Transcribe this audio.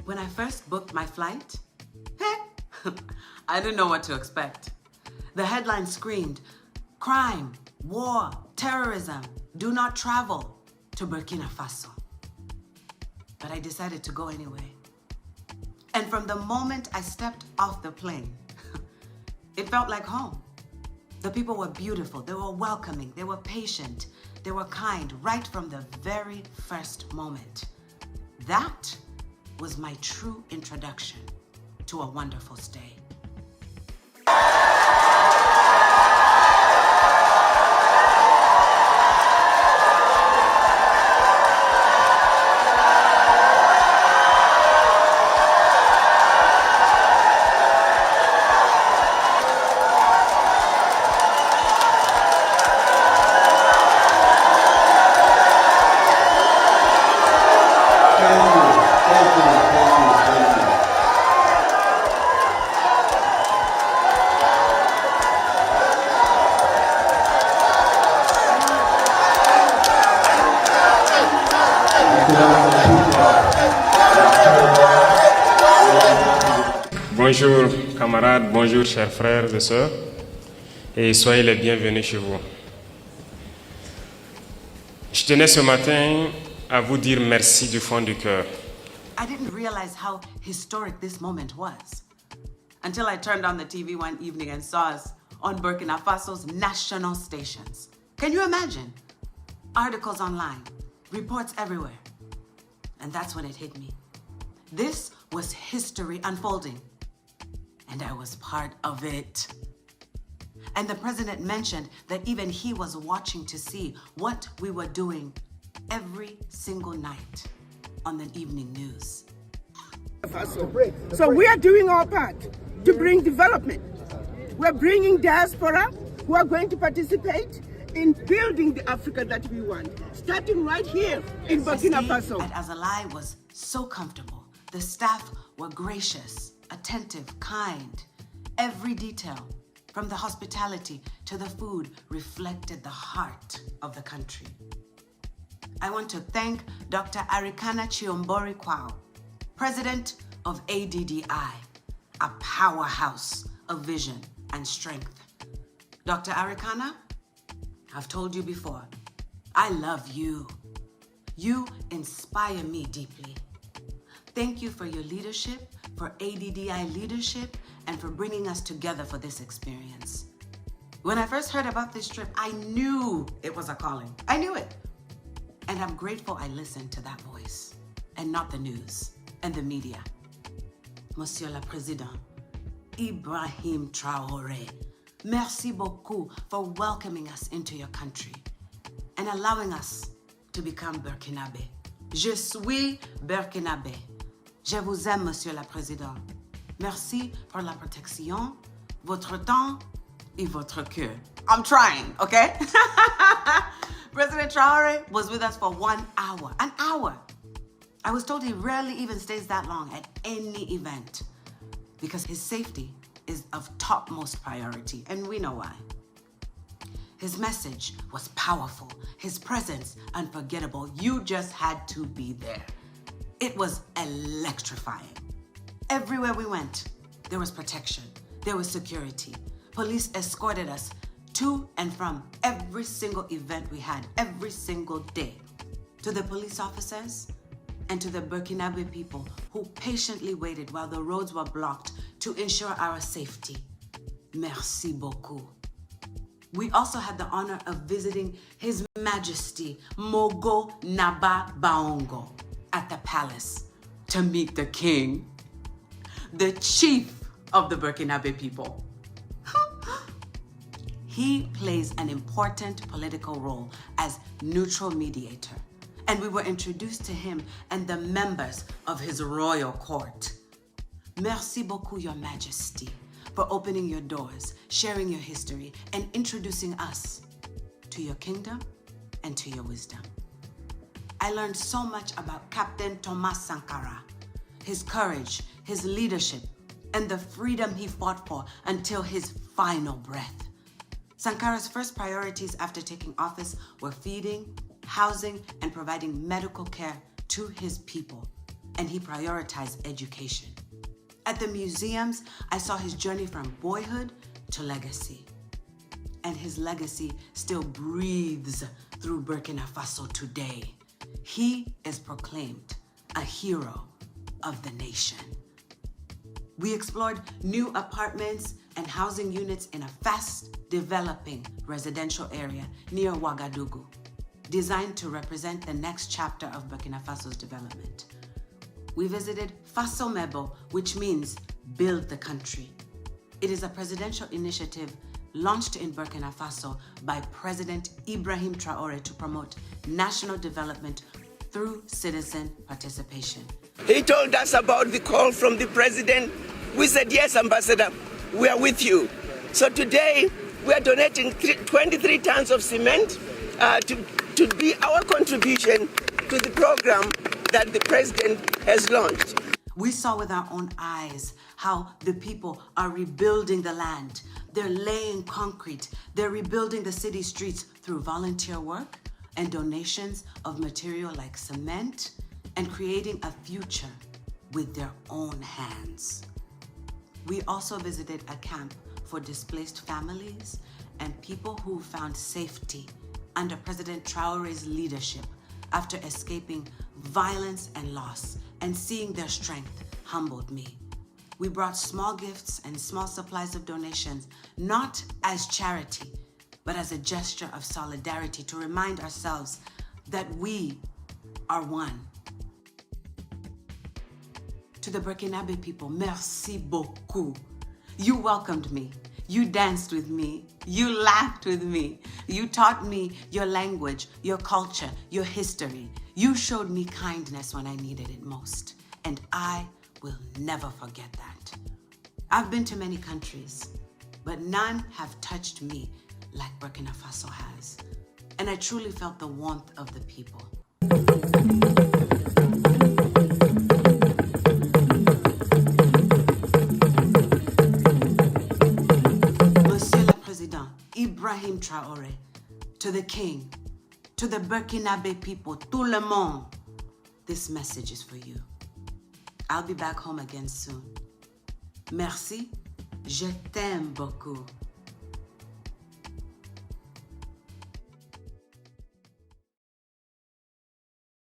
When I first booked my flight, I didn't know what to expect. The headline screamed, "Crime, war, terrorism, do not travel to Burkina Faso." But I decided to go anyway. And from the moment I stepped off the plane, it felt like home. The people were beautiful, they were welcoming, they were patient, they were kind right from the very first moment. That was my true introduction to a wonderful stay. Bonjour camarades, bonjour chers frères et sœurs, et soyez les bienvenus chez vous. Je tenais ce matin à vous dire merci du fond du cœur. I didn't realize how historic this moment was until I turned on the TV one evening and saw us on Burkina Faso's national stations. Can you imagine? Articles online, reports everywhere. And that's when it hit me. This was history unfolding, and I was part of it. And the president mentioned that even he was watching to see what we were doing every single night on the evening news. So we are doing our part to bring development. We're bringing diaspora who are going to participate in building the Africa that we want, starting right here in Burkina Faso. At Azalai was so comfortable. The staff were gracious, attentive, kind. Every detail, from the hospitality to the food, reflected the heart of the country. I want to thank Dr. Arikana Chiombori Kwao, president of ADDI, a powerhouse of vision and strength. Dr. Arikana, I've told you before, I love you. You inspire me deeply. Thank you for your leadership, for ADDI leadership, and for bringing us together for this experience. When I first heard about this trip, I knew it was a calling. I knew it. And I'm grateful I listened to that voice and not the news and the media. Monsieur le Président, Ibrahim Traoré, merci beaucoup for welcoming us into your country and allowing us to become Burkinabé. Je suis Burkinabé. Je vous aime, Monsieur le Président. Merci pour la protection, votre temps et votre cœur. I'm trying, okay? President Traoré was with us for 1 hour. An hour. I was told he rarely even stays that long at any event because his safety is of topmost priority, and we know why. His message was powerful, his presence unforgettable. You just had to be there. It was electrifying. Everywhere we went, there was protection, there was security. Police escorted us to and from every single event we had, every single day. To the police officers and to the Burkinabe people who patiently waited while the roads were blocked to ensure our safety. Merci beaucoup. We also had the honor of visiting His Majesty Mogo Naba Baongo at the palace to meet the king, the chief of the Burkinabe people. He plays an important political role as neutral mediator, and we were introduced to him and the members of his royal court. Merci beaucoup, Your Majesty, for opening your doors, sharing your history, and introducing us to your kingdom and to your wisdom. I learned so much about Captain Thomas Sankara, his courage, his leadership, and the freedom he fought for until his final breath. Sankara's first priorities after taking office were feeding, housing, and providing medical care to his people. and he prioritized education. At the museums, I saw his journey from boyhood to legacy. And his legacy still breathes through Burkina Faso today. He is proclaimed a hero of the nation. We explored new apartments and housing units in a fast-developing residential area near Ouagadougou, designed to represent the next chapter of Burkina Faso's development. We visited Faso Mebo, which means build the country. It is a presidential initiative launched in Burkina Faso by President Ibrahim Traoré to promote national development through citizen participation. He told us about the call from the president. We said, yes, Ambassador, we are with you. So today, we are donating 23 tons of cement to be our contribution to the program that the president has launched. We saw with our own eyes how the people are rebuilding the land. They're laying concrete. They're rebuilding the city streets through volunteer work and donations of material like cement, and creating a future with their own hands. We also visited a camp for displaced families and people who found safety under President Traoré's leadership after escaping violence and loss, and seeing their strength humbled me. We brought small gifts and small supplies of donations, not as charity, but as a gesture of solidarity to remind ourselves that we are one. To the Burkinabe people, merci beaucoup. You welcomed me. You danced with me. You laughed with me. You taught me your language, your culture, your history. You showed me kindness when I needed it most. And I will never forget that. I've been to many countries, but none have touched me like Burkina Faso has. And I truly felt the warmth of the people. Monsieur le Président, Ibrahim Traoré, to the King, to the Burkinabe people, tout le monde, this message is for you. I'll be back home again soon. Merci, je t'aime beaucoup.